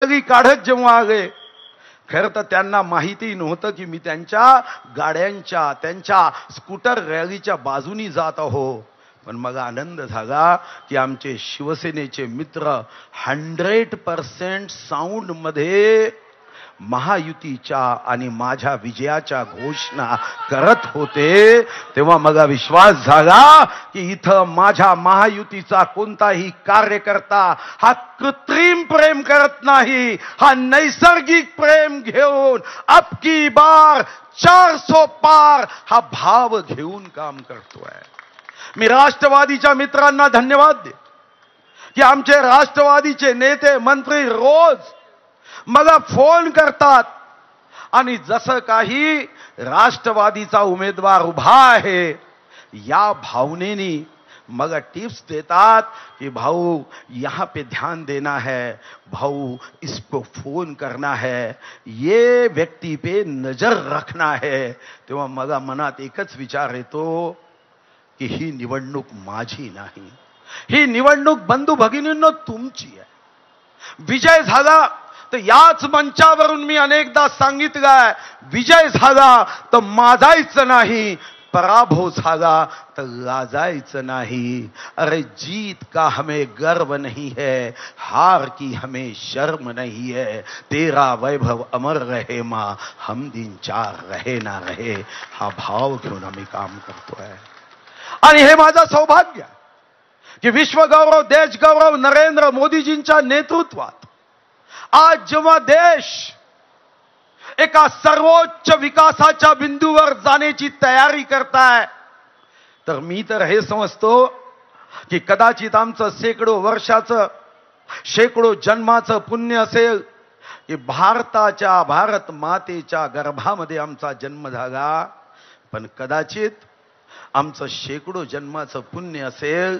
Rally काढत जेव्हा आले, खरं तर त्यांना माहिती नव्हतं की मी त्यांच्या गाड्यांच्या, त्यांच्या स्कूटर रॅलीच्या बाजूनी जात आहो. पण मग आनंद झाला की आमचे शिवसेनेचे मित्र 100% साऊंड मध्ये महायुतीच्या आणि माझ्या विजयाच्या घोषणा करत होते. तेव्हा मला विश्वास झाला की इथं माझ्या महायुतीचा कोणताही कार्यकर्ता हा कृत्रिम प्रेम करत नाही, हा नैसर्गिक प्रेम घेऊन अब की बार 400 पार हा भाव घेऊन काम करतोय. मी राष्ट्रवादीच्या मित्रांना धन्यवाद दे की आमचे राष्ट्रवादीचे नेते मंत्री रोज मला फोन करतात आणि जसं काही राष्ट्रवादीचा उमेदवार उभा आहे या भावनेनी मग टिप्स देतात कि भाऊ यहाँ पे ध्यान देना है, भाऊ इसको फोन करना है, ये व्यक्ति पे नजर रखना है. तेव्हा मग मनात एकच विचार येतो की ही निवडणूक माझी नाही, ही निवडणूक बंधू भगिनींनो तुमची आहे. विजय झाला तर याच मंचावरून मी अनेकदा सांगितलंय, विजय झाला तर माजायचं नाही, पराभव झाला तर लाजायचं नाही. अरे जीत का हमें गर्व नहीं है, हार की हमें शर्म नहीं है. तेरा वैभव अमर रहे मां, हम दिन चार रहे ना रहे. हा भाव घेऊन आम्ही काम करतोय. आणि हे माझं सौभाग्य की विश्वगौरव, देशगौरव नरेंद्र मोदीजींच्या नेतृत्वात आज जेव्हा देश एका सर्वोच्च विकासाच्या बिंदूवर जाण्याची तयारी करताय, तर मी तर हे समजतो की कदाचित आमचं शेकडो वर्षाचं, शेकडो जन्माचं पुण्य असेल की भारत मातेच्या गर्भामध्ये आमचा जन्म झाला. पण कदाचित आमचं शेकडो जन्माचं पुण्य असेल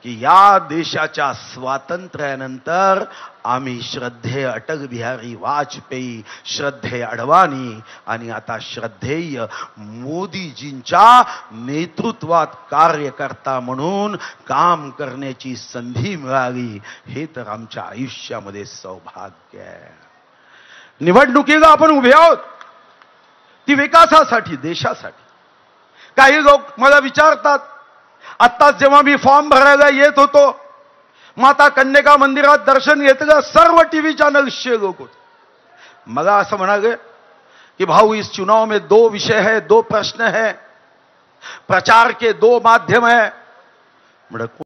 की या देशाच्या स्वातंत्र्यानंतर आम्ही श्रद्धेय अटल बिहारी वाजपेयी, श्रद्धेय अडवाणी आणि आता श्रद्धेय मोदीजींच्या नेतृत्वात कार्यकर्ता म्हणून काम करण्याची संधी मिळाली. हे तर आमच्या आयुष्यामध्ये सौभाग्य आहे. निवडणुकीला आपण उभे आहोत ती विकासासाठी, देशासाठी. काही लोक मला विचारतात, आत्ताच जेव्हा मी फॉर्म भरायला येत होतो माता कन्यका मंदिरात दर्शन घेतलं, सर्व टीव्ही चॅनल्सचे लोक होते. मला असं म्हणाले कि भाऊ इस चुनाव में 2 विषय है, 2 प्रश्न है, प्रचार के 2 माध्यम है.